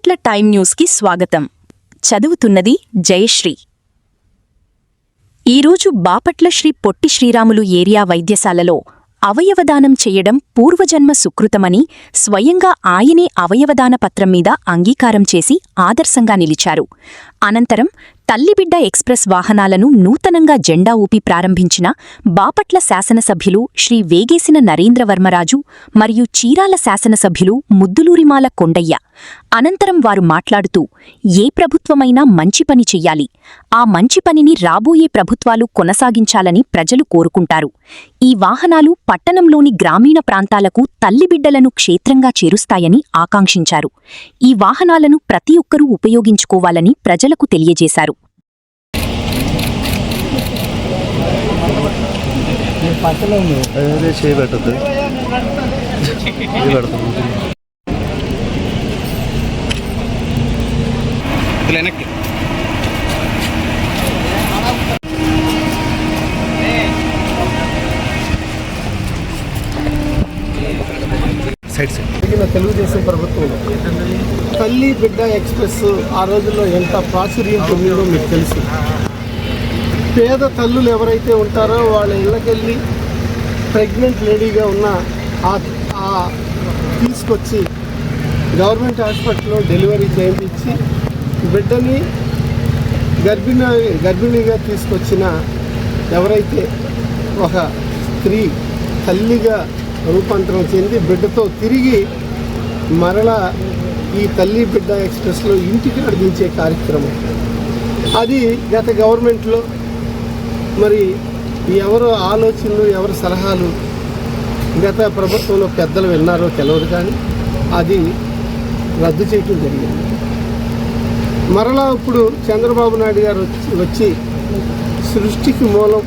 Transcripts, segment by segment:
Bapatla time న్యూస్కి స్వాగతం. చదువుతున్నది జయశ్రీ. ఈరోజు బాపట్ల శ్రీ పొట్టి శ్రీరాములు ఏరియా వైద్యశాలలో అవయవదానం చేయడం పూర్వజన్మ సుకృతమని స్వయంగా ఆయనే అవయవదాన పత్రం మీద అంగీకారం చేసి ఆదర్శంగా నిలిచారు. అనంతరం తల్లిబిడ్డ ఎక్స్ప్రెస్ వాహనాలను నూతనంగా జెండా ఊపి ప్రారంభించిన బాపట్ల శాసనసభ్యులు శ్రీ వేగేసిన నరేంద్రవర్మరాజు మరియు చీరాల శాసనసభ్యులు ముద్దులూరిమాల కొండయ్య. అనంతరం వారు మాట్లాడుతూ, ఏ ప్రభుత్వమైనా మంచి పని చెయ్యాలి, ఆ మంచి పనిని రాబోయే ప్రభుత్వాలు కొనసాగించాలని ప్రజలు కోరుకుంటారు. ఈ వాహనాలు పట్టణంలోని గ్రామీణ ప్రాంతాలకు తల్లిబిడ్డలను క్షేత్రంగా చేరుస్తాయని ఆకాంక్షించారు. ఈ వాహనాలను ప్రతి ఒక్కరూ ఉపయోగించుకోవాలని ప్రజలకు తెలియజేశారు. తెలుగుదేశం ప్రభుత్వంలో తల్లి బిడ్డ ఎక్స్ప్రెస్ ఆ రోజుల్లో ఎంత ప్రాచుర్యం పొందిందో మీకు తెలుసు. పేద తల్లులు ఎవరైతే ఉంటారో వాళ్ళ ఇళ్ళకెళ్ళి ప్రెగ్నెంట్ లేడీగా ఉన్న తీసుకొచ్చి గవర్నమెంట్ హాస్పిటల్లో డెలివరీ చేయించి బిడ్డని గర్భిణిగా తీసుకొచ్చిన ఎవరైతే ఒక స్త్రీ తల్లిగా రూపాంతరం చెంది బిడ్డతో తిరిగి మరలా ఈ తల్లి బిడ్డ ఎక్స్ప్రెస్లో ఇంటికి నడిపించే కార్యక్రమం అది గత గవర్నమెంట్లో మరి ఎవరు ఆలోచనలు ఎవరి సలహాలు గత ప్రభుత్వంలో పెద్దలు విన్నారో తెలియదు, కానీ అది రద్దు చేయటం జరిగింది. మరలా ఇప్పుడు చంద్రబాబు నాయుడు గారు వచ్చి సృష్టికి మూలం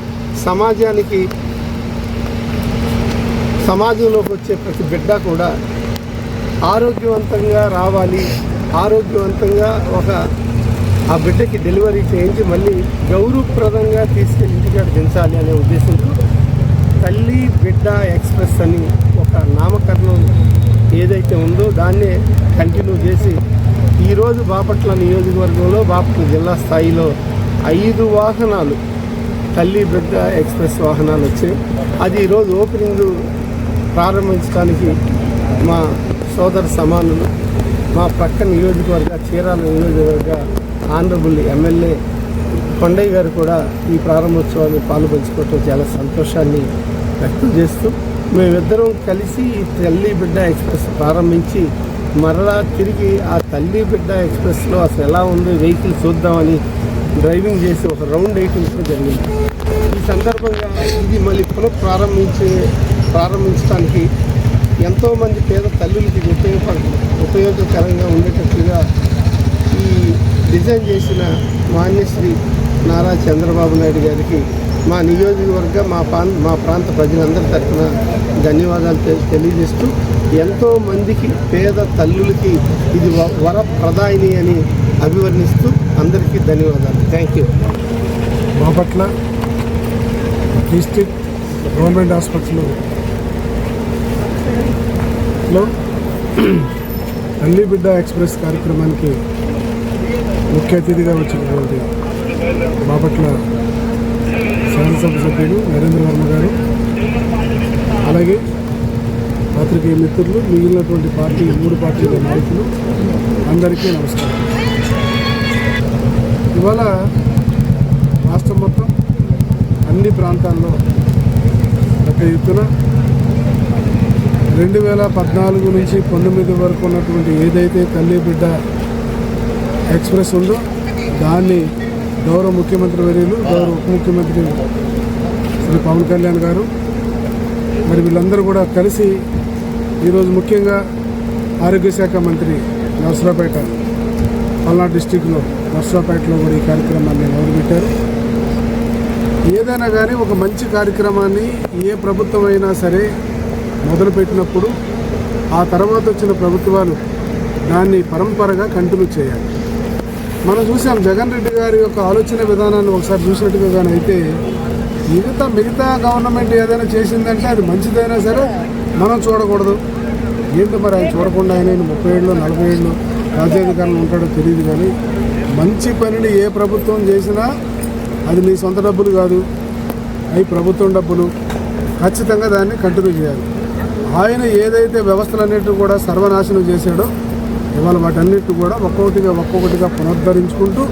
సమాజంలోకి వచ్చే ప్రతి బిడ్డ కూడా ఆరోగ్యవంతంగా రావాలి, ఆరోగ్యవంతంగా ఆ బిడ్డకి డెలివరీ చేయించి మళ్ళీ గౌరవప్రదంగా తీసుకెళ్ళి ఇంటికాడ దించాలి అనే ఉద్దేశంతో తల్లి బిడ్డ ఎక్స్ప్రెస్ అని ఒక నామకరణం ఏదైతే ఉందో దాన్నే కంటిన్యూ చేసి ఈరోజు బాపట్ల నియోజకవర్గంలో బాపట్ల జిల్లా స్థాయిలో 5 వాహనాలు తల్లి బిడ్డ ఎక్స్ప్రెస్ వాహనాలు వచ్చాయి. అది ఈరోజు ఓపెనింగ్ ప్రారంభించడానికి మా సోదర సమానులు మా పక్క నియోజకవర్గ చీరాల నియోజకవర్గ ఆనరబుల్ ఎమ్మెల్యే కొండయ్య గారు కూడా ఈ ప్రారంభోత్సవాన్ని పాల్పంచుకోవటం చాలా సంతోషాన్ని వ్యక్తం చేస్తూ మేమిద్దరం కలిసి ఈ తల్లి బిడ్డ ఎక్స్ప్రెస్ ప్రారంభించి మరలా తిరిగి ఆ తల్లి బిడ్డ ఎక్స్ప్రెస్లో అసలు ఎలా ఉందో వెహికల్ చూద్దామని డ్రైవింగ్ చేసి ఒక రౌండ్ వేయటం జరిగింది. ఈ సందర్భంగా ఇది మళ్ళీ ప్రారంభించడానికి ఎంతోమంది పేద తల్లులకి ఉపయోగకరంగా ఉండేటట్లుగా ఈ డిజైన్ చేసిన మాన్యశ్రీ నారా చంద్రబాబు నాయుడు గారికి మా నియోజకవర్గ మా ప్రాంత ప్రజలందరి తరఫున ధన్యవాదాలు తెలియజేస్తూ ఎంతోమందికి పేద తల్లులకి ఇది వరప్రదాయిని అని అభివర్ణిస్తూ అందరికీ ధన్యవాదాలు. Thank you. Bapatla district government హాస్పిటల్లో తల్లి బిడ్డ ఎక్స్ప్రెస్ కార్యక్రమానికి ముఖ్య అతిథిగా వచ్చినటువంటి బాపట్ల శాసనసభ సభ్యులు నరేంద్రవర్మ గారు, అలాగే పాత్రికేయ మిత్రులు, మిగిలినటువంటి 3 పార్టీల నాయకులు అందరికీ నమస్కారం. ఇవాళ రాష్ట్రం మొత్తం అన్ని ప్రాంతాల్లో పెద్ద ఎత్తున 2014 నుంచి 19 వరకు ఉన్నటువంటి ఏదైతే తల్లి బిడ్డ ఎక్స్ప్రెస్ ఉందో దాన్ని గౌరవ ముఖ్యమంత్రి వర్యులు, గౌరవ ఉప ముఖ్యమంత్రి శ్రీ పవన్ కళ్యాణ్ గారు మరి వీళ్ళందరూ కూడా కలిసి ఈరోజు ముఖ్యంగా ఆరోగ్య శాఖ మంత్రి నర్సరావుపేట పల్నాడు డిస్టిక్లో నర్సరావుపేటలో కూడా ఈ కార్యక్రమాన్ని మొదలుపెట్టారు. ఏదైనా కానీ ఒక మంచి కార్యక్రమాన్ని ఏ ప్రభుత్వం అయినా సరే మొదలుపెట్టినప్పుడు ఆ తర్వాత వచ్చిన ప్రభుత్వాలు దాన్ని పరంపరగా కంటిన్యూ చేయాలి. మనం చూసాం జగన్ రెడ్డి గారి యొక్క ఆలోచన విధానాన్ని ఒకసారి చూసినట్టుగా కానీ అయితే మిగతా గవర్నమెంట్ ఏదైనా చేసిందంటే అది మంచిదైనా సరే మనం చూడకూడదు. ఏంటో మరి ఆయన చూడకుండా ఆయన 30 ఏళ్ళు 40 ఏళ్ళు రాజ్యాధికారంలో ఉంటాడో తెలియదు, కానీ మంచి పనిని ఏ ప్రభుత్వం చేసినా అది నీ సొంత డబ్బులు కాదు, అవి ప్రభుత్వం డబ్బులు. ఖచ్చితంగా దాన్ని కంటిన్యూ చేయాలి. ఆయన ఏదైతే వ్యవస్థలన్నిటి కూడా సర్వనాశనం చేశాడో ఇవాళ వాటన్నిటి కూడా ఒక్కొక్కటిగా పునరుద్ధరించుకుంటూ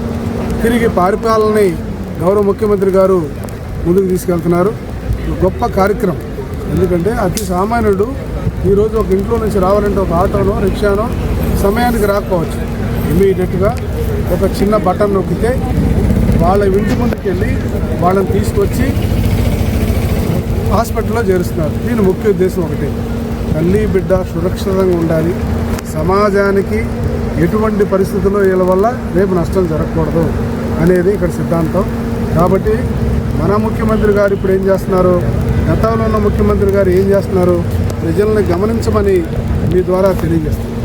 తిరిగి పరిపాలనని గౌరవ ముఖ్యమంత్రి గారు ముందుకు తీసుకెళ్తున్నారు. గొప్ప కార్యక్రమం. ఎందుకంటే అతి సామాన్యుడు ఈరోజు ఒక ఇంట్లో నుంచి రావాలంటే ఒక ఆటోనో రిక్షానో సమయానికి రాకపోవచ్చు. ఇమీడియట్గా ఒక చిన్న బటన్ నొక్కితే వాళ్ళ ఇంటి ముందుకు వెళ్ళి వాళ్ళని తీసుకొచ్చి హాస్పిటల్లో చేరుస్తున్నారు. దీని ముఖ్య ఉద్దేశం ఒకటే, తల్లి బిడ్డ సురక్షితంగా ఉండాలి, సమాజానికి ఎటువంటి పరిస్థితుల్లో వీళ్ళ వల్ల రేపు నష్టం జరగకూడదు అనేది ఇక్కడ సిద్ధాంతం. కాబట్టి మన ముఖ్యమంత్రి గారు ఇప్పుడు ఏం చేస్తున్నారు, గతంలో ఉన్న ముఖ్యమంత్రి గారు ఏం చేస్తున్నారు, ప్రజల్ని గమనించమని మీ ద్వారా తెలియజేస్తున్నారు.